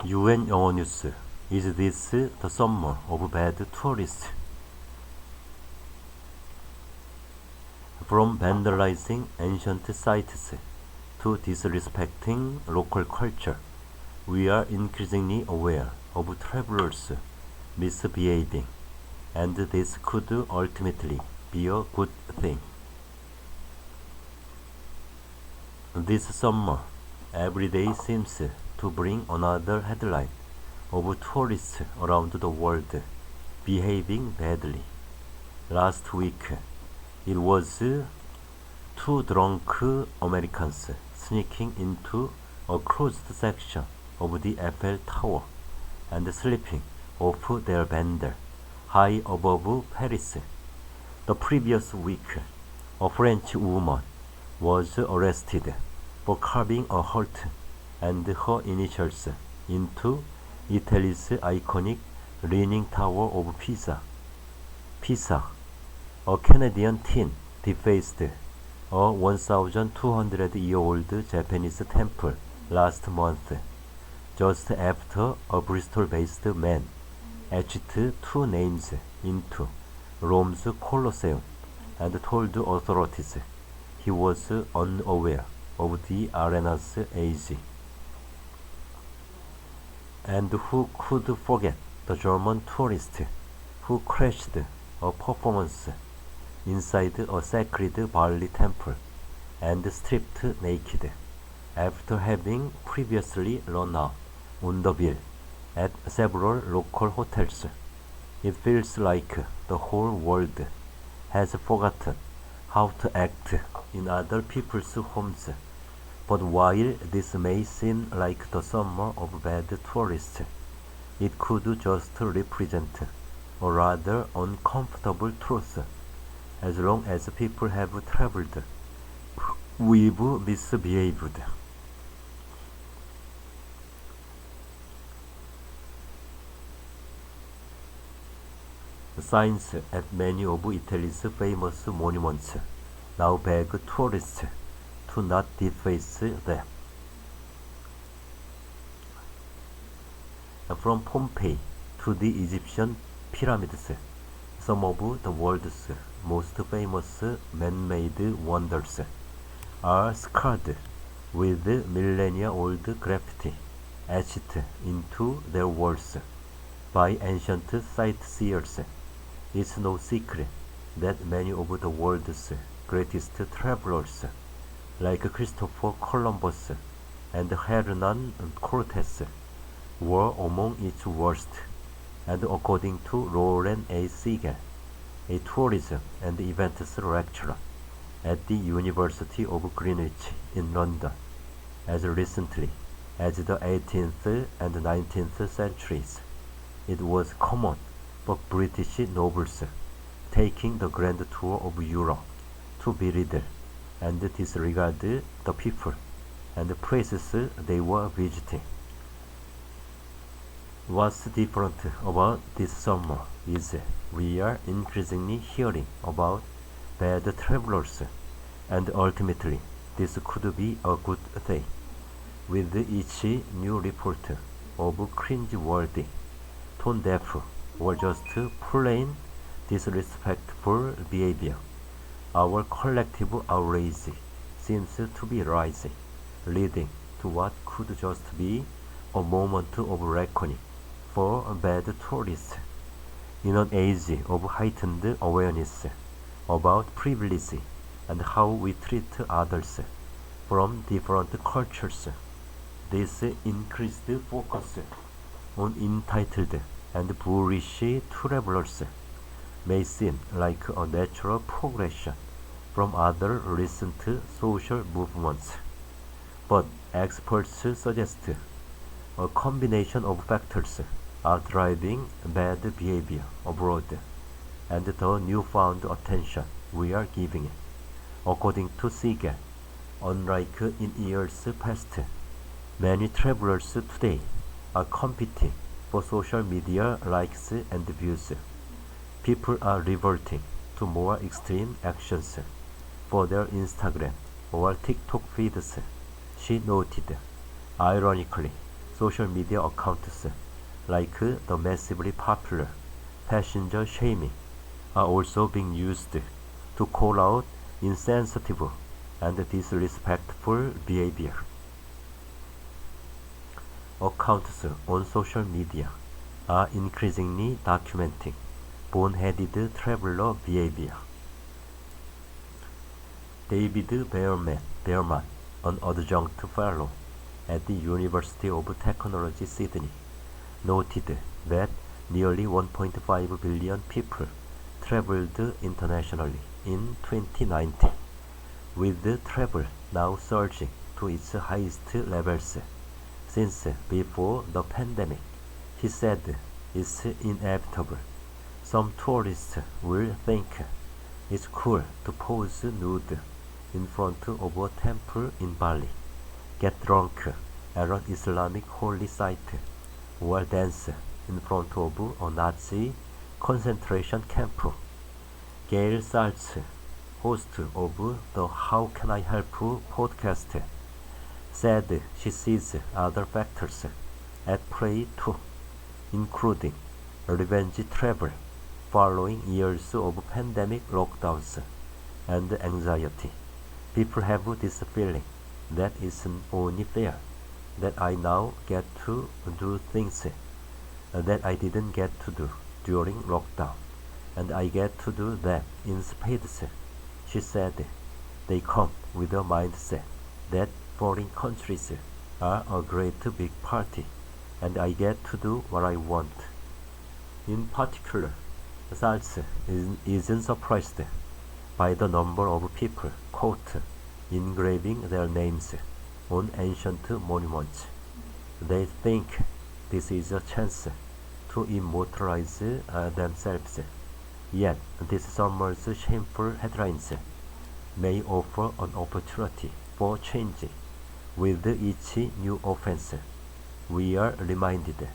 UN 영어뉴스. Is this the summer of bad tourists? From vandalizing ancient sites to disrespecting local culture, we are increasingly aware of travelers misbehaving, and this could ultimately be a good thing. This summer, every day seems to bring another headline of tourists around the world behaving badly. Last week, it was two drunk Americans sneaking into a closed section of the Eiffel Tower and sleeping off their bender high above Paris. The previous week, a French woman was arrested for carving a heart and her initials into Italy's iconic Leaning Tower of Pisa. Pisa, a Canadian teen defaced a 1,200-year-old Japanese temple last month, just after a Bristol-based man etched two names into Rome's Colosseum and told authorities he was unaware of the arena's age. And who could forget the German tourist who crashed a performance inside a sacred Bali temple and stripped naked after having previously run out on the bill at several local hotels. It feels like the whole world has forgotten how to act in other people's homes. But while this may seem like the summer of bad tourists, it could just represent a rather uncomfortable truth. As long as people have traveled, we've misbehaved. The signs at many of Italy's famous monuments now beg tourists to not deface them. From Pompeii to the Egyptian pyramids, some of the world's most famous man-made wonders are scarred with millennia-old graffiti etched into their walls by ancient sightseers. It's no secret that many of the world's greatest travelers, like Christopher Columbus and Hernan Cortes, were among its worst, and according to Lauren A. Siegel, a tourism and events lecturer at the University of Greenwich in London, as recently as the 18th and 19th centuries, it was common for British nobles taking the grand tour of Europe to belittle and disregard the people and places they were visiting. What's different about this summer is we are increasingly hearing about bad travelers, and ultimately this could be a good thing. With each new report of cringe-worthy, tone-deaf, or just plain disrespectful behavior, our collective outrage seems to be rising, leading to what could just be a moment of reckoning for bad tourists. In an age of heightened awareness about privilege and how we treat others from different cultures, this increased focus on entitled and bullish travelers may seem like a natural progression from other recent social movements, but experts suggest a combination of factors are driving bad behavior abroad and the newfound attention we are giving it. According to Siegel, unlike in years past, many travelers today are competing for social media likes and views. People are reverting to more extreme actions for their Instagram or TikTok feeds, she noted. Ironically, social media accounts like the massively popular passenger shaming are also being used to call out insensitive and disrespectful behavior. Accounts on social media are increasingly documenting boneheaded traveler behavior. David Behrman, an adjunct fellow at the University of Technology Sydney, noted that nearly 1.5 billion people traveled internationally in 2019, with travel now surging to its highest levels since before the pandemic. He said it's inevitable. Some tourists will think it's cool to pose nude in front of a temple in Bali, get drunk at an Islamic holy site, or dance in front of a Nazi concentration camp. Gail Saltz, host of the How Can I Help podcast, said she sees other factors at play too, including revenge travel following years of pandemic lockdowns and anxiety. People have this feeling that it's only fair that I now get to do things that I didn't get to do during lockdown, and I get to do them in spades. She said they come with a mindset that foreign countries are a great big party, and I get to do what I want. In particular, Saltz isn't surprised by the number of people caught engraving their names on ancient monuments. They think this is a chance to immortalize themselves. Yet this summer's shameful headlines may offer an opportunity for change. With each new offense, we are reminded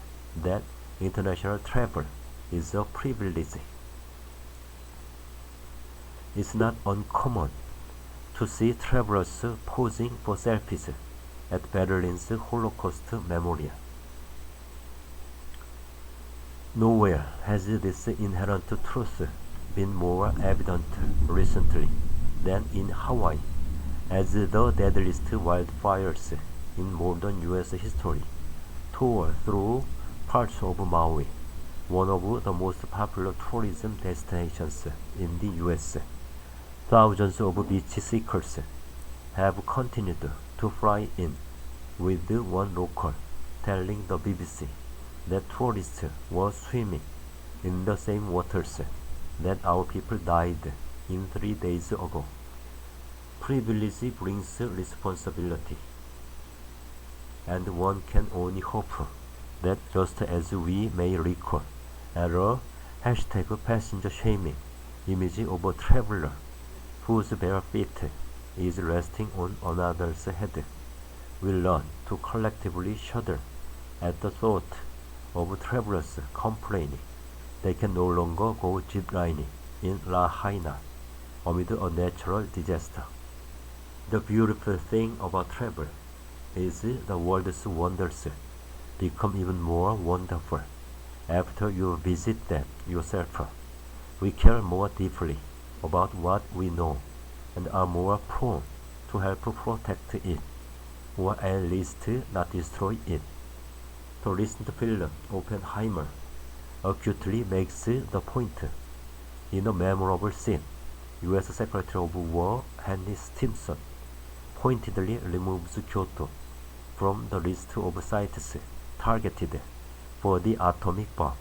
that international travel is a privilege. It's not uncommon to see travelers posing for selfies at Berlin's Holocaust Memorial. Nowhere has this inherent truth been more evident recently than in Hawaii, as the deadliest wildfires in modern U.S. history tore through parts of Maui, one of the most popular tourism destinations in the U.S. Thousands of beach seekers have continued to fly in, with one local telling the BBC that tourists were swimming in the same waters that our people died in 3 days ago. Privilege brings responsibility, and one can only hope that just as we may recall at a #passenger shaming image of a traveler whose bare feet is resting on another's head, we learn to collectively shudder at the thought of travelers complaining they can no longer go ziplining in Lahaina amid a natural disaster. The beautiful thing about travel is the world's wonders become even more wonderful after you visit them yourself. We care more deeply about what we know and are more prone to help protect it, or at least not destroy it. The recent film Oppenheimer acutely makes the point. In a memorable scene, U.S. Secretary of War Henry Stimson pointedly removes Kyoto from the list of sites targeted for the atomic bomb.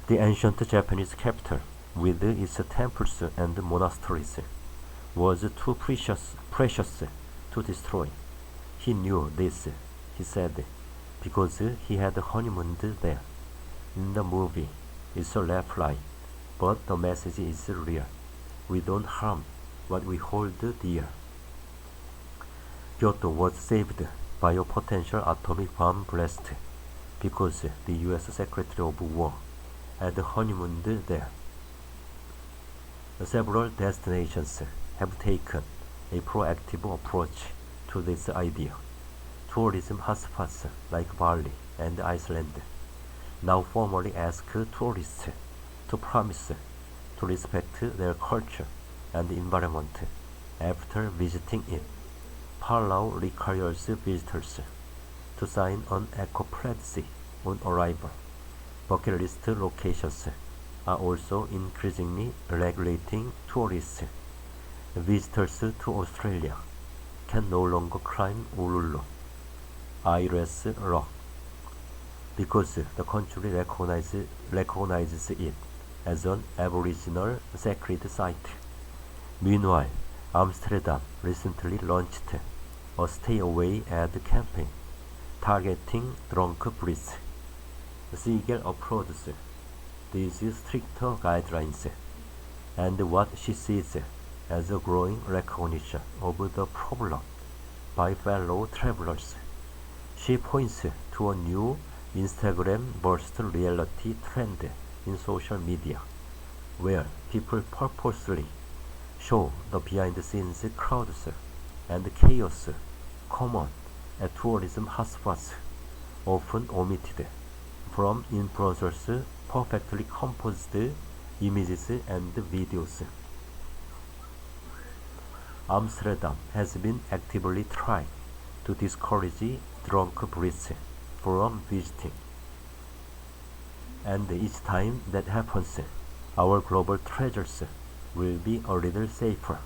The ancient Japanese capital, with its temples and monasteries, was too precious to destroy. He knew this, he said, because he had honeymooned there. In the movie, it's a laugh-line, but the message is real. We don't harm what we hold dear. Kyoto was saved by a potential atomic bomb blast because the U.S. Secretary of War had honeymooned there. Several destinations have taken a proactive approach to this idea. tourism hotspots like Bali and Iceland now formally ask tourists to promise to respect their culture and environment after visiting it. Palau requires visitors to sign an eco-pledge on arrival. Bucket list locations are also increasingly regulating tourists. Visitors to Australia can no longer climb Uluru Ayers Rock because the country recognizes it as an Aboriginal sacred site. Meanwhile, Amsterdam recently launched a Stay Away ad campaign targeting drunk Brits. Siegel applauds these stricter guidelines and what she sees as a growing recognition of the problem by fellow travelers. She points to a new Instagram-burst reality trend in social media, where people purposely show the behind-the-scenes crowds and chaos common at tourism hotspots, often omitted from influencers' perfectly composed images and videos. Amsterdam has been actively trying to discourage drunk Brits from visiting, and each time that happens, our global treasures will be a little safer.